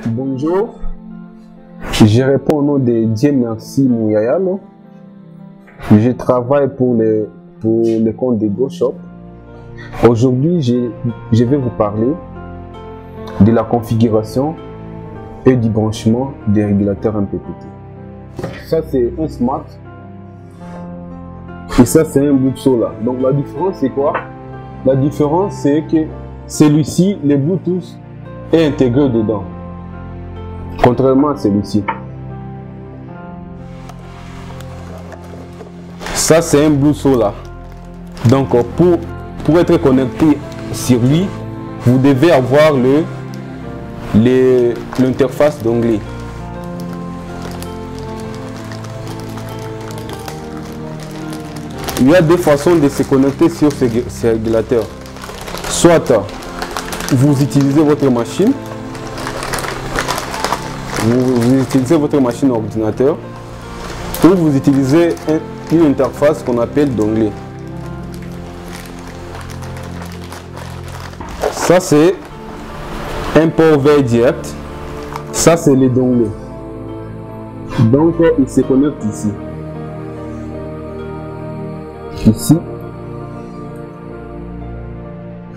Bonjour, je réponds au nom de Dieu Merci Mouyayalo. Je travaille pour le compte de GoShop. Aujourd'hui, je vais vous parler de la configuration et du branchement des régulateurs MPPT. Ça, c'est un Smart et ça, c'est un Bluetooth là. Donc, la différence, c'est quoi? La différence, c'est que celui-ci, le Bluetooth est intégré dedans, contrairement à celui-ci. Ça, c'est un Bluetooth là. Donc, pour être connecté sur lui, vous devez avoir l'interface d'onglet. Il y a deux façons de se connecter sur ces régulateurs. Soit vous utilisez votre machine, ordinateur, ou vous utilisez une interface qu'on appelle d'onglet. Ça, c'est un port vers direct. Ça, c'est les donglets. Donc, il se connecte ici. Ici.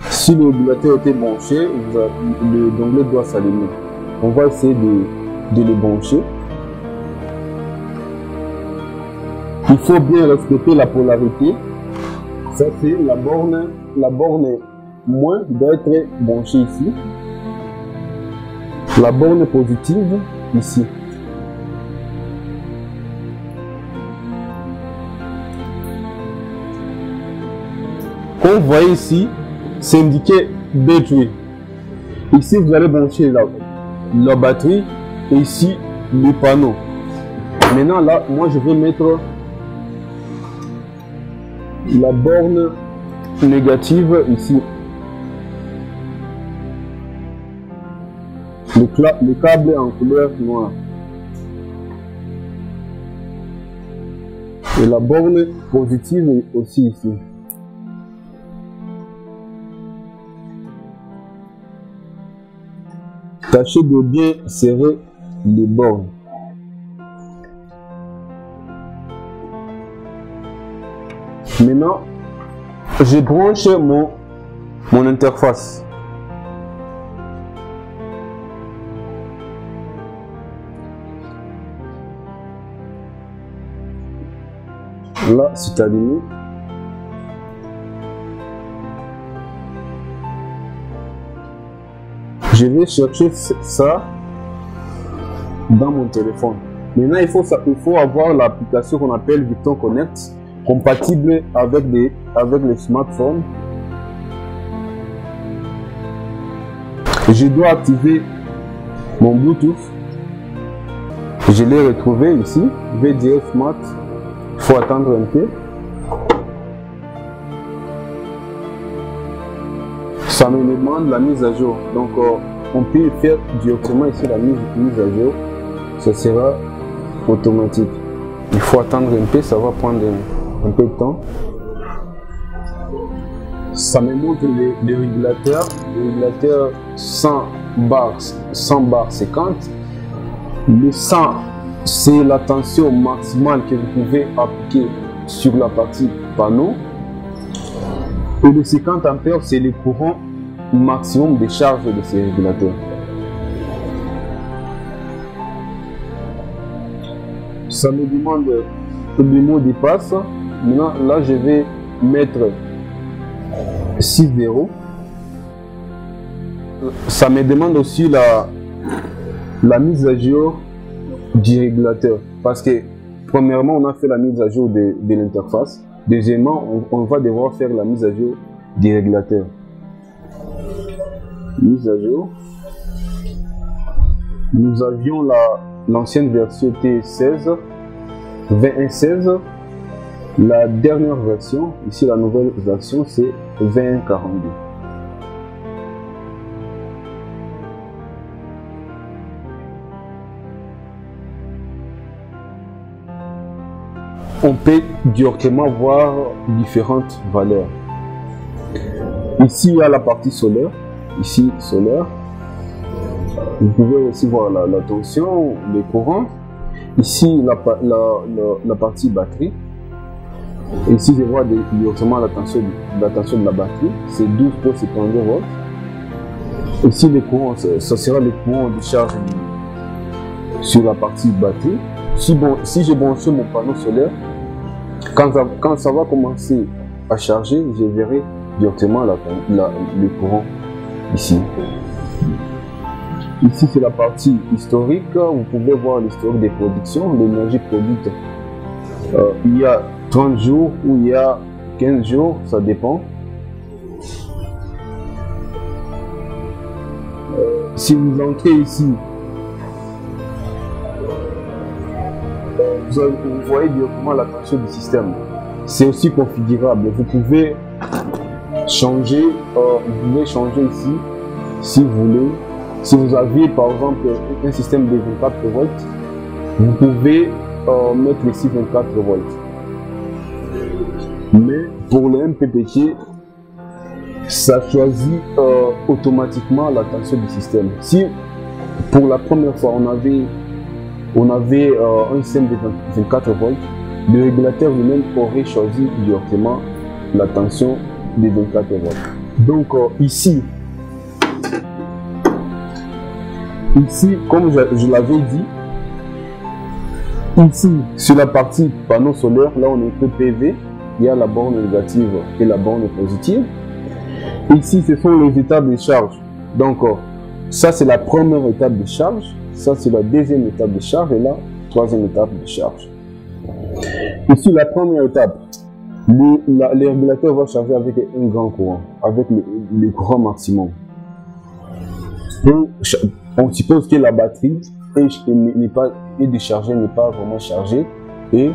Si le régulateur était branché, le donglet doit s'allumer. On va essayer de le brancher. Il faut bien respecter la polarité. Ça, c'est la borne moins doit être branchée ici. La borne positive ici. Comme vous voyez ici, c'est indiqué batterie. Ici, vous allez brancher la batterie et ici, le panneau. Maintenant, là, moi, je vais mettre la borne négative ici. Le câble est en couleur noire. Et la borne positive est aussi ici. Tâchez de bien serrer les bornes. Maintenant, je branche mon interface. Là, c'est allumé. Je vais chercher ça dans mon téléphone. Maintenant, il faut avoir l'application qu'on appelle Victon Connect, compatible avec les smartphones. Je dois activer mon Bluetooth. Je l'ai retrouvé ici. VDF Smart. Il faut attendre un peu. Ça me demande la mise à jour. Donc, on peut faire directement ici la mise à jour. Ça sera automatique. Il faut attendre un peu, ça va prendre un peu de temps. Ça me montre les régulateurs. Le régulateur 100 bar 50. Le 100, c'est la tension maximale que vous pouvez appliquer sur la partie panneau. Et le 50 ampères, c'est le courant maximum de charge de ces régulateurs. Ça me demande le mot de passe. Maintenant, là, je vais mettre 6.0. Ça me demande aussi la mise à jour du régulateur. Parce que, premièrement, on a fait la mise à jour de l'interface. Deuxièmement, on va devoir faire la mise à jour des régulateurs. Mise à jour. Nous avions l'ancienne version T16, 21.16. La dernière version, ici la nouvelle version, c'est 21.42. On peut directement voir différentes valeurs. Ici, il y a la partie solaire. Ici, solaire. Vous pouvez aussi voir la tension, le courant. Ici, la partie batterie. Ici, je vois directement la tension de la batterie. C'est 12,72 volts. Ici, le courant, ça sera le courant de charge sur la partie batterie. Si je branche mon panneau solaire, quand ça va commencer à charger, je verrai directement le courant ici. Ici, c'est la partie historique. Vous pouvez voir l'historique des productions, l'énergie produite. Il y a 30 jours ou il y a 15 jours, ça dépend. Si vous entrez ici, vous voyez directement la tension du système. C'est aussi configurable. Vous pouvez changer ici si vous voulez. Si vous avez par exemple un système de 24 volts, vous pouvez mettre ici 24 volts. Mais pour le MPPT, ça choisit automatiquement la tension du système. Si pour la première fois on avait un système de 24 volts, le régulateur lui-même aurait choisi directement la tension de 24 volts. Donc ici, comme je l'avais dit, ici sur la partie panneau solaire, là on est que PV, il y a la borne négative et la borne positive. Ici ce sont les étapes de charge. Donc ça c'est la première étape de charge, ça c'est la deuxième étape de charge et la troisième étape de charge. Ici la première étape, le régulateur va charger avec un grand courant, avec le courant maximum. On suppose que la batterie est déchargée, n'est pas vraiment chargée et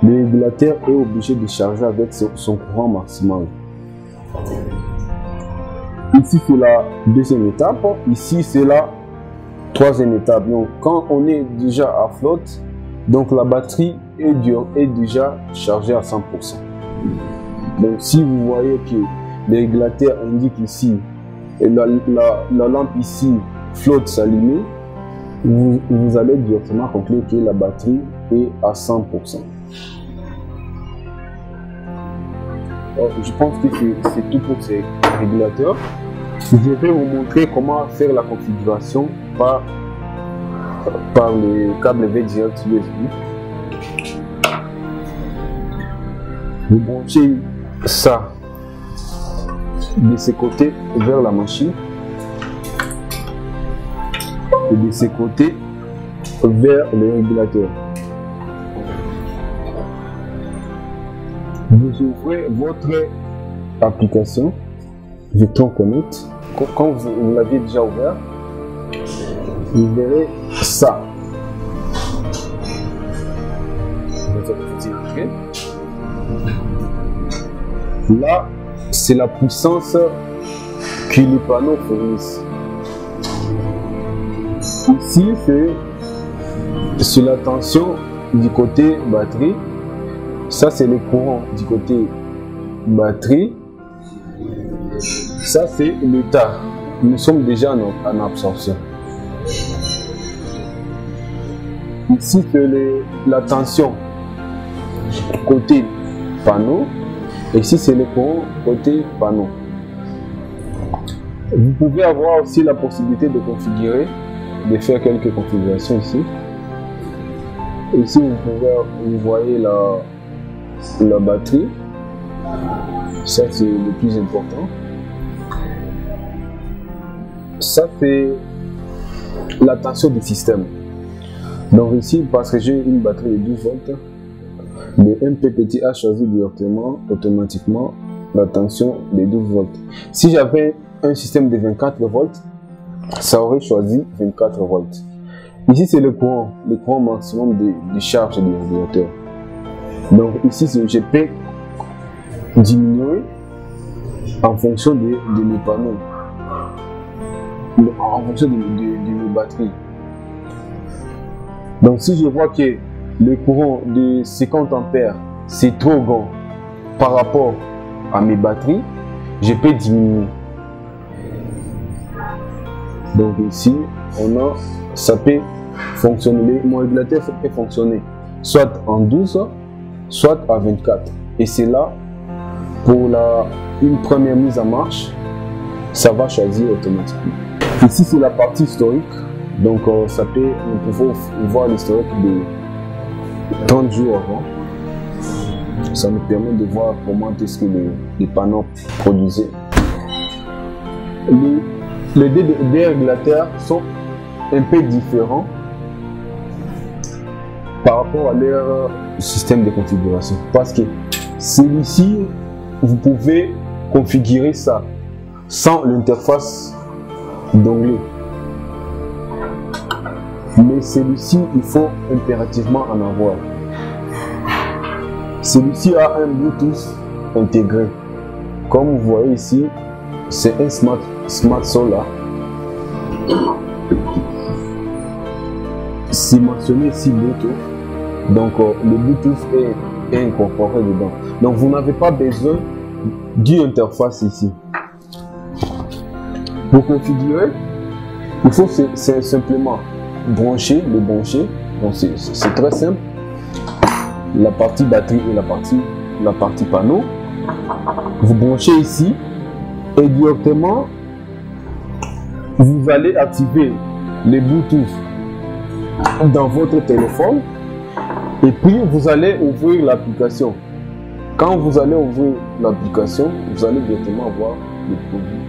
le régulateur est obligé de charger avec son courant maximal. Ici c'est la deuxième étape, ici c'est la troisième étape. Donc quand on est déjà à flotte, donc la batterie est déjà chargée à 100%. Donc si vous voyez que le régulateur indique ici et la lampe ici flotte s'allumer, vous allez directement conclure que la batterie est à 100%. Je pense que c'est tout pour ces régulateurs. Je vais vous montrer comment faire la configuration par le câble V-Direct USB. Vous branchez ça de ce côté vers la machine et de ce côté vers le régulateur. Vous ouvrez votre application Victron Connect. Quand vous l'avez déjà ouvert, vous verrez ça. Là, c'est la puissance que les panneaux fournissent. Ici, c'est la tension du côté batterie. Ça, c'est le courant du côté batterie. Ça, c'est l'état. Nous sommes déjà en absorption. Ici, c'est la tension côté panneau. Et ici, c'est le courant côté panneau. Vous pouvez avoir aussi la possibilité de configurer, de faire quelques configurations ici. Ici, vous voyez la batterie. Ça, c'est le plus important. Ça, c'est la tension du système. Donc ici, parce que j'ai une batterie de 12 volts, le MPPT a choisi directement, automatiquement, la tension de 12 volts. Si j'avais un système de 24 volts, ça aurait choisi 24 volts. Ici, c'est le courant maximum de charge du régulateur. Donc ici, je peux diminuer en fonction de mes panneaux, en fonction de mes batteries. Donc si je vois que le courant de 50 ampères c'est trop grand par rapport à mes batteries, je peux diminuer. Donc ici, ça peut fonctionner, mon régulateur peut fonctionner soit en 12, soit à 24. Et c'est là, pour une première mise en marche, ça va choisir automatiquement. Ici, c'est la partie historique. Donc, on peut voir l'historique de 30 jours avant. Ça nous permet de voir comment est-ce que les panneaux produisaient. Les deux régulateurs sont un peu différents par rapport à leur système de configuration. Parce que celui-ci, vous pouvez configurer ça sans l'interface d'onglet. Mais celui-ci, il faut impérativement en avoir. Celui-ci a un Bluetooth intégré. Comme vous voyez ici, c'est un Smart Solar. C'est mentionné ici Bluetooth. Donc le Bluetooth est incorporé dedans. Donc vous n'avez pas besoin d'une interface ici. Pour configurer, il faut simplement brancher. Donc c'est très simple. La partie batterie et la partie panneau. Vous branchez ici et directement vous allez activer les Bluetooth dans votre téléphone et puis vous allez ouvrir l'application. Quand vous allez ouvrir l'application, vous allez directement voir le produit